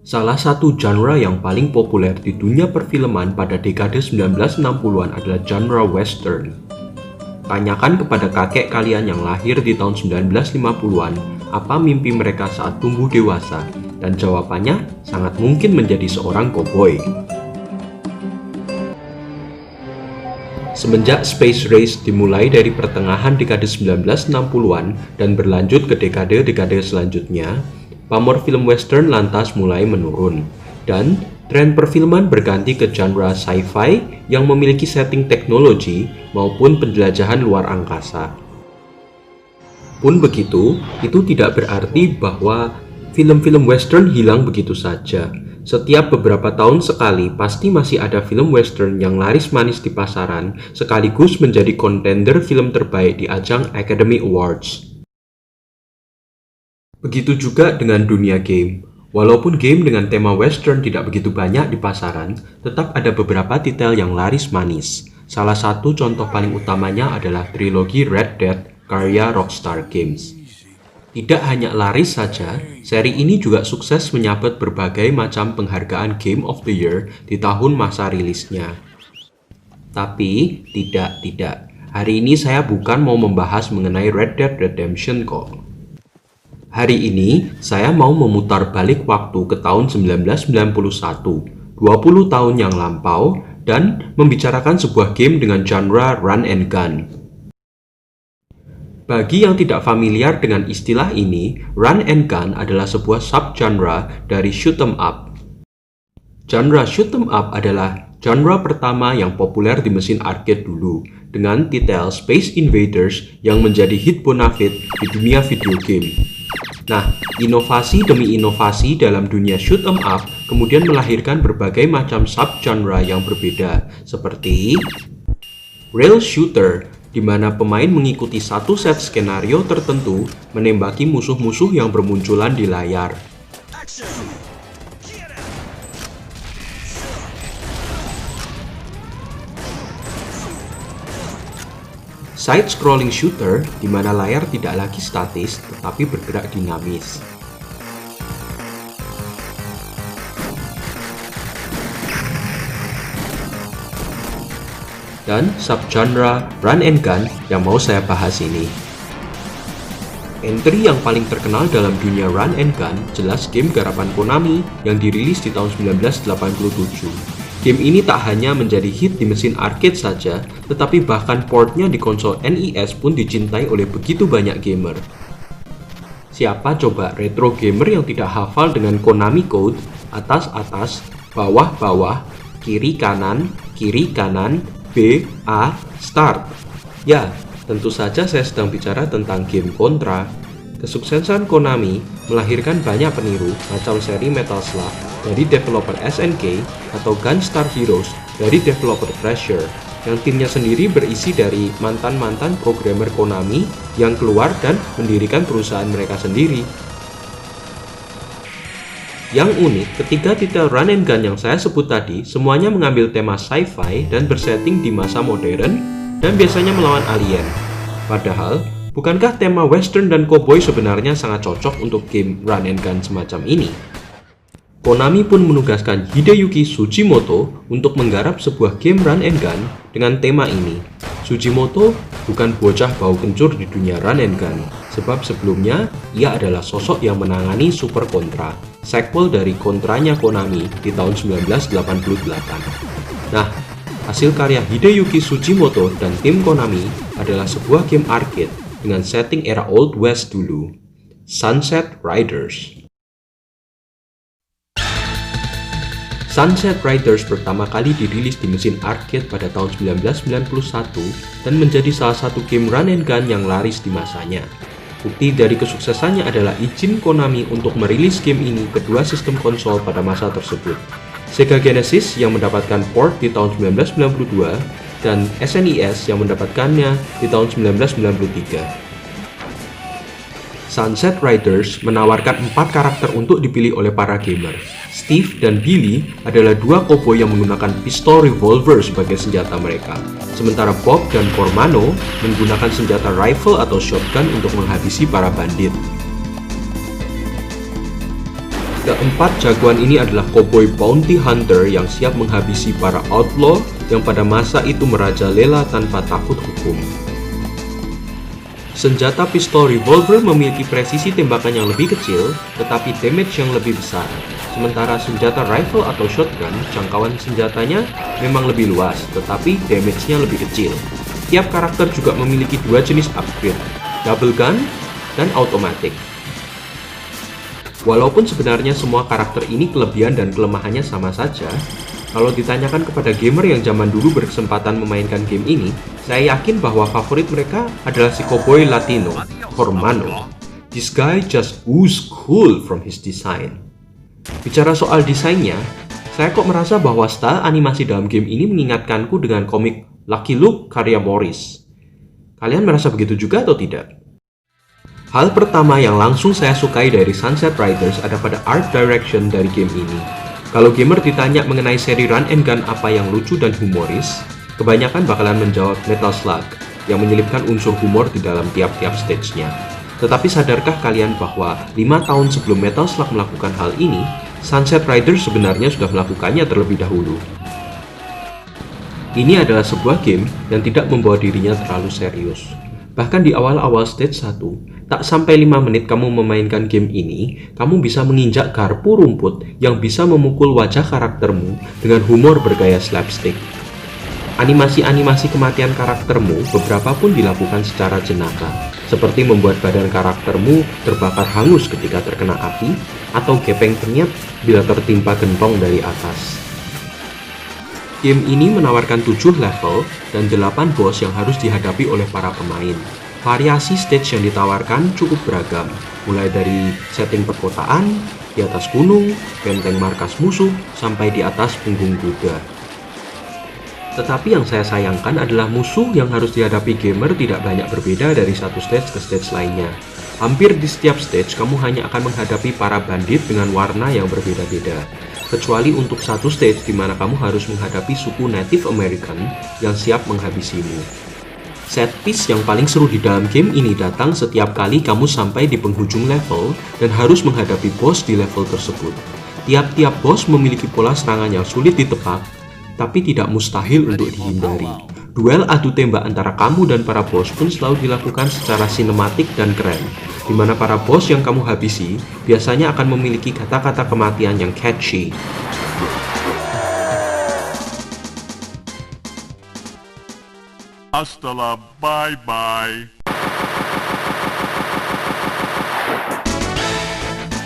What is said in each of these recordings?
Salah satu genre yang paling populer di dunia perfilman pada dekade 1960-an adalah genre western. Tanyakan kepada kakek kalian yang lahir di tahun 1950-an apa mimpi mereka saat tumbuh dewasa, dan jawabannya sangat mungkin menjadi seorang koboi. Semenjak Space Race dimulai dari pertengahan dekade 1960-an dan berlanjut ke dekade-dekade selanjutnya, pamor film western lantas mulai menurun, dan tren perfilman berganti ke genre sci-fi yang memiliki setting teknologi maupun penjelajahan luar angkasa. Pun begitu, itu tidak berarti bahwa film-film western hilang begitu saja. Setiap beberapa tahun sekali pasti masih ada film western yang laris manis di pasaran sekaligus menjadi kontender film terbaik di ajang Academy Awards. Begitu juga dengan dunia game. Walaupun game dengan tema western tidak begitu banyak di pasaran, tetap ada beberapa titel yang laris manis. Salah satu contoh paling utamanya adalah trilogi Red Dead karya Rockstar Games. Tidak hanya laris saja, seri ini juga sukses menyabet berbagai macam penghargaan Game of the Year di tahun masa rilisnya. Tapi, tidak. Hari ini saya bukan mau membahas mengenai Red Dead Redemption kok. Hari ini, saya mau memutar balik waktu ke tahun 1991, 20 tahun yang lampau, dan membicarakan sebuah game dengan genre run and gun. Bagi yang tidak familiar dengan istilah ini, run and gun adalah sebuah subgenre dari shoot 'em up. Genre shoot 'em up adalah genre pertama yang populer di mesin arcade dulu, dengan titel Space Invaders yang menjadi hit bonafide di dunia video game. Nah, inovasi demi inovasi dalam dunia shoot 'em up kemudian melahirkan berbagai macam subgenre yang berbeda, seperti rail shooter, di mana pemain mengikuti satu set skenario tertentu menembaki musuh-musuh yang bermunculan di layar. Side-scrolling shooter, di mana layar tidak lagi statis tetapi bergerak dinamis. Dan subgenre run and gun yang mau saya bahas ini. Entry yang paling terkenal dalam dunia run and gun jelas game garapan Konami yang dirilis di tahun 1987. Game ini tak hanya menjadi hit di mesin arcade saja, tetapi bahkan portnya di konsol NES pun dicintai oleh begitu banyak gamer. Siapa coba retro gamer yang tidak hafal dengan Konami Code, atas-atas, bawah-bawah, kiri-kanan, B, A, start. Ya, tentu saja saya sedang bicara tentang game Contra. Kesuksesan Konami melahirkan banyak peniru macam seri Metal Slug dari developer SNK atau Gunstar Heroes dari developer Thrasher, yang timnya sendiri berisi dari mantan-mantan programmer Konami yang keluar dan mendirikan perusahaan mereka sendiri. Yang unik, ketiga titel run and gun yang saya sebut tadi semuanya mengambil tema sci-fi dan bersetting di masa modern dan biasanya melawan alien. Padahal, bukankah tema western dan cowboy sebenarnya sangat cocok untuk game run and gun semacam ini? Konami pun menugaskan Hideyuki Tsujimoto untuk menggarap sebuah game run and gun dengan tema ini. Tsujimoto bukan bocah bau kencur di dunia run and gun, sebab sebelumnya ia adalah sosok yang menangani Super Contra, sequel dari Contranya Konami di tahun 1988. Nah, hasil karya Hideyuki Tsujimoto dan tim Konami adalah sebuah game arcade dengan setting era Old West dulu, Sunset Riders. Sunset Riders pertama kali dirilis di mesin arcade pada tahun 1991 dan menjadi salah satu game run and gun yang laris di masanya. Bukti dari kesuksesannya adalah izin Konami untuk merilis game ini ke dua sistem konsol pada masa tersebut. Sega Genesis yang mendapatkan port di tahun 1992 dan SNES yang mendapatkannya di tahun 1993. Sunset Riders menawarkan 4 karakter untuk dipilih oleh para gamer. Steve dan Billy adalah dua koboi yang menggunakan pistol revolver sebagai senjata mereka, sementara Bob dan Cormano menggunakan senjata rifle atau shotgun untuk menghabisi para bandit. Keempat jagoan ini adalah Cowboy Bounty Hunter yang siap menghabisi para outlaw yang pada masa itu merajalela tanpa takut hukum. Senjata pistol revolver memiliki presisi tembakan yang lebih kecil, tetapi damage yang lebih besar. Sementara senjata rifle atau shotgun, jangkauan senjatanya memang lebih luas, tetapi damage-nya lebih kecil. Tiap karakter juga memiliki dua jenis upgrade, double gun dan automatic. Walaupun sebenarnya semua karakter ini kelebihan dan kelemahannya sama saja, kalau ditanyakan kepada gamer yang zaman dulu berkesempatan memainkan game ini, saya yakin bahwa favorit mereka adalah si cowboy Latino, Hermano. This guy just ooze cool from his design. Bicara soal desainnya, saya kok merasa bahwa style animasi dalam game ini mengingatkanku dengan komik Lucky Luke karya Morris. Kalian merasa begitu juga atau tidak? Hal pertama yang langsung saya sukai dari Sunset Riders ada pada art direction dari game ini. Kalau gamer ditanya mengenai seri run and gun apa yang lucu dan humoris, kebanyakan bakalan menjawab Metal Slug yang menyelipkan unsur humor di dalam tiap-tiap stage-nya. Tetapi sadarkah kalian bahwa 5 tahun sebelum Metal Slug melakukan hal ini, Sunset Riders sebenarnya sudah melakukannya terlebih dahulu. Ini adalah sebuah game yang tidak membawa dirinya terlalu serius. Bahkan di awal-awal stage 1, tak sampai 5 menit kamu memainkan game ini, kamu bisa menginjak garpu rumput yang bisa memukul wajah karaktermu dengan humor bergaya slapstick. Animasi-animasi kematian karaktermu beberapa pun dilakukan secara jenaka, seperti membuat badan karaktermu terbakar hangus ketika terkena api, atau gepeng penyet bila tertimpa gentong dari atas. Game ini menawarkan 7 level dan 8 boss yang harus dihadapi oleh para pemain. Variasi stage yang ditawarkan cukup beragam, mulai dari setting perkotaan, di atas gunung, benteng markas musuh, sampai di atas punggung kuda. Tetapi yang saya sayangkan adalah musuh yang harus dihadapi gamer tidak banyak berbeda dari satu stage ke stage lainnya. Hampir di setiap stage kamu hanya akan menghadapi para bandit dengan warna yang berbeda-beda. Kecuali untuk satu stage di mana kamu harus menghadapi suku Native American yang siap menghabisimu. Set piece yang paling seru di dalam game ini datang setiap kali kamu sampai di penghujung level dan harus menghadapi boss di level tersebut. Tiap-tiap boss memiliki pola serangan yang sulit ditebak, tapi tidak mustahil untuk dihindari. Duel adu tembak antara kamu dan para bos pun selalu dilakukan secara sinematik dan keren, di mana para bos yang kamu habisi biasanya akan memiliki kata-kata kematian yang catchy. Hasta la bye-bye.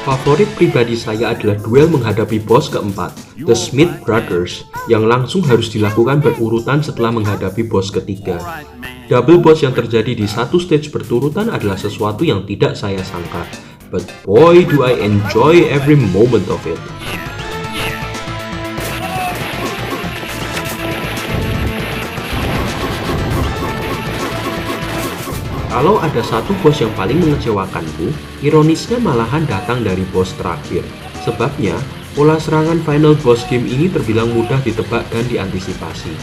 Favorit pribadi saya adalah duel menghadapi bos keempat, The Smith Brothers, yang langsung harus dilakukan berurutan setelah menghadapi bos ketiga. Double boss yang terjadi di satu stage berturutan adalah sesuatu yang tidak saya sangka, but boy do I enjoy every moment of it. Kalau ada satu bos yang paling mengecewakanku, ironisnya malahan datang dari bos terakhir. Sebabnya, pola serangan final boss game ini terbilang mudah ditebak dan diantisipasi.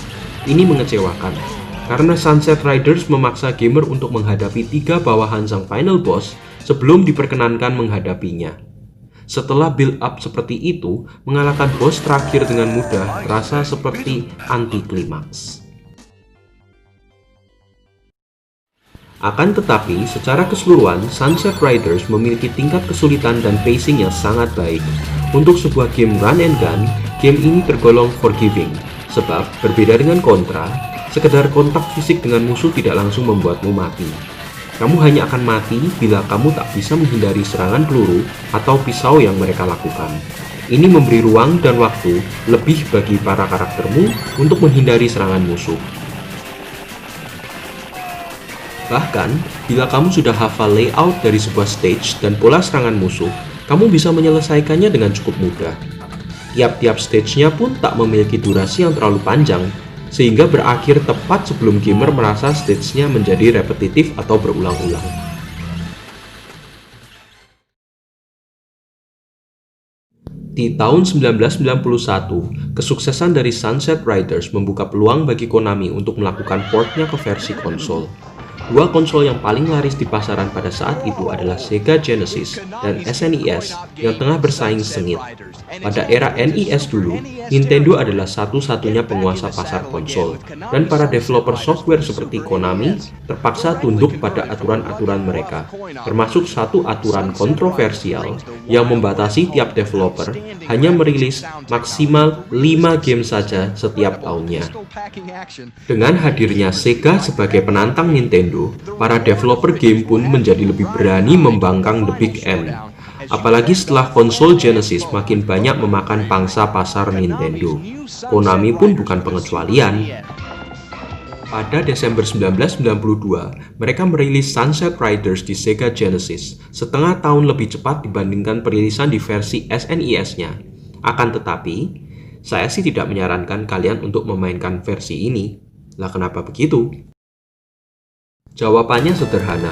Ini mengecewakan, karena Sunset Riders memaksa gamer untuk menghadapi 3 bawahan sang final boss sebelum diperkenankan menghadapinya. Setelah build up seperti itu, mengalahkan bos terakhir dengan mudah terasa seperti anti-klimaks. Akan tetapi, secara keseluruhan, Sunset Riders memiliki tingkat kesulitan dan pacing yang sangat baik. Untuk sebuah game run and gun, game ini tergolong forgiving. Sebab, berbeda dengan Contra, sekedar kontak fisik dengan musuh tidak langsung membuatmu mati. Kamu hanya akan mati bila kamu tak bisa menghindari serangan peluru atau pisau yang mereka lakukan. Ini memberi ruang dan waktu lebih bagi para karaktermu untuk menghindari serangan musuh. Bahkan, bila kamu sudah hafal layout dari sebuah stage dan pola serangan musuh, kamu bisa menyelesaikannya dengan cukup mudah. Tiap-tiap stage-nya pun tak memiliki durasi yang terlalu panjang, sehingga berakhir tepat sebelum gamer merasa stage-nya menjadi repetitif atau berulang-ulang. Di tahun 1991, kesuksesan dari Sunset Riders membuka peluang bagi Konami untuk melakukan portnya ke versi konsol. Dua konsol yang paling laris di pasaran pada saat itu adalah Sega Genesis dan SNES yang tengah bersaing sengit. Pada era NES dulu, Nintendo adalah satu-satunya penguasa pasar konsol, dan para developer software seperti Konami terpaksa tunduk pada aturan-aturan mereka, termasuk satu aturan kontroversial yang membatasi tiap developer hanya merilis maksimal 5 game saja setiap tahunnya. Dengan hadirnya Sega sebagai penantang Nintendo, para developer game pun menjadi lebih berani membangkang the big M. Apalagi setelah konsol Genesis makin banyak memakan pangsa pasar Nintendo. Konami pun bukan pengecualian. Pada Desember 1992, mereka merilis Sunset Riders di Sega Genesis, setengah tahun lebih cepat dibandingkan perilisan di versi SNES-nya. Akan tetapi, saya sih tidak menyarankan kalian untuk memainkan versi ini. Lah kenapa begitu? Jawabannya sederhana,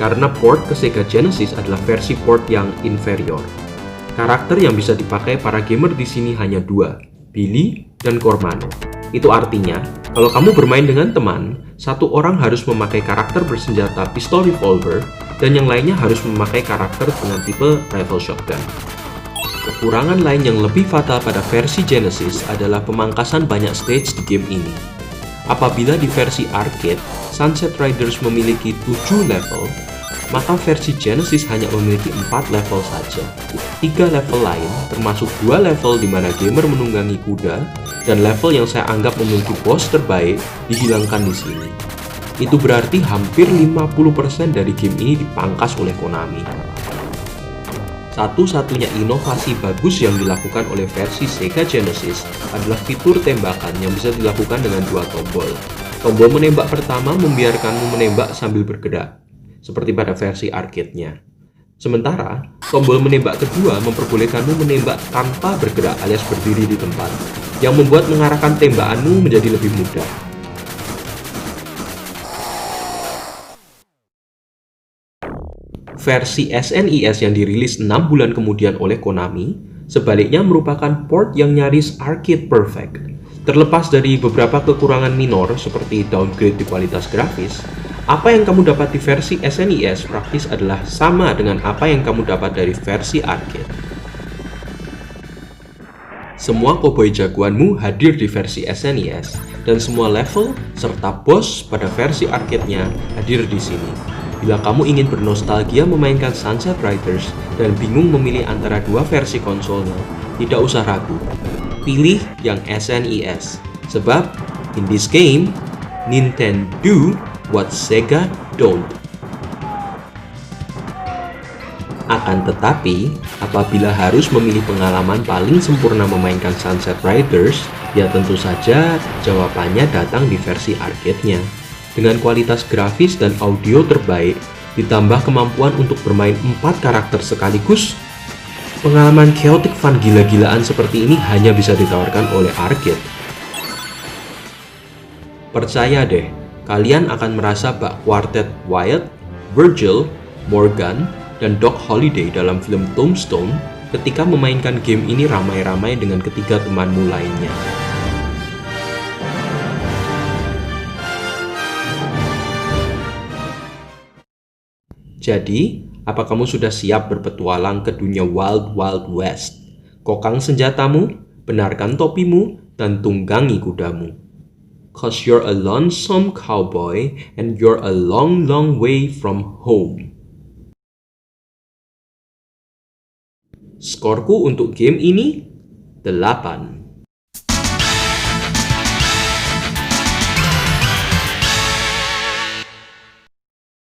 karena port ke Sega Genesis adalah versi port yang inferior. Karakter yang bisa dipakai para gamer di sini hanya dua, Billy dan Cormano. Itu artinya, kalau kamu bermain dengan teman, satu orang harus memakai karakter bersenjata pistol revolver, dan yang lainnya harus memakai karakter dengan tipe rifle shotgun. Kekurangan lain yang lebih fatal pada versi Genesis adalah pemangkasan banyak stage di game ini. Apabila di versi arcade, Sunset Riders memiliki 7 level, maka versi Genesis hanya memiliki 4 level saja. 3 level lain, termasuk 2 level di mana gamer menunggangi kuda, dan level yang saya anggap memiliki boss terbaik, dihilangkan di sini. Itu berarti hampir 50% dari game ini dipangkas oleh Konami. Satu-satunya inovasi bagus yang dilakukan oleh versi Sega Genesis adalah fitur tembakan yang bisa dilakukan dengan dua tombol. Tombol menembak pertama membiarkanmu menembak sambil bergerak, seperti pada versi arcade-nya. Sementara, tombol menembak kedua memperbolehkanmu menembak tanpa bergerak alias berdiri di tempat, yang membuat mengarahkan tembakanmu menjadi lebih mudah. Versi SNES yang dirilis 6 bulan kemudian oleh Konami, sebaliknya merupakan port yang nyaris arcade perfect. Terlepas dari beberapa kekurangan minor seperti downgrade di kualitas grafis, apa yang kamu dapat di versi SNES praktis adalah sama dengan apa yang kamu dapat dari versi arcade. Semua koboi jagoanmu hadir di versi SNES, dan semua level serta boss pada versi arcade-nya hadir di sini. Bila kamu ingin bernostalgia memainkan Sunset Riders dan bingung memilih antara dua versi konsolnya, tidak usah ragu. Pilih yang SNES. Sebab, in this game, Nintendo do what Sega don't. Akan tetapi, apabila harus memilih pengalaman paling sempurna memainkan Sunset Riders, ya tentu saja jawabannya datang di versi arcade-nya. Dengan kualitas grafis dan audio terbaik, ditambah kemampuan untuk bermain 4 karakter sekaligus, pengalaman chaotic fun gila-gilaan seperti ini hanya bisa ditawarkan oleh arcade. Percaya deh, kalian akan merasa bak Quartet Wyatt, Virgil, Morgan, dan Doc Holliday dalam film Tombstone ketika memainkan game ini ramai-ramai dengan ketiga temanmu lainnya. Jadi, apa kamu sudah siap berpetualang ke dunia Wild Wild West? Kokang senjatamu, benarkan topimu, dan tunggangi kudamu. Cause you're a lonesome cowboy and you're a long, long way from home. Skorku untuk game ini 8.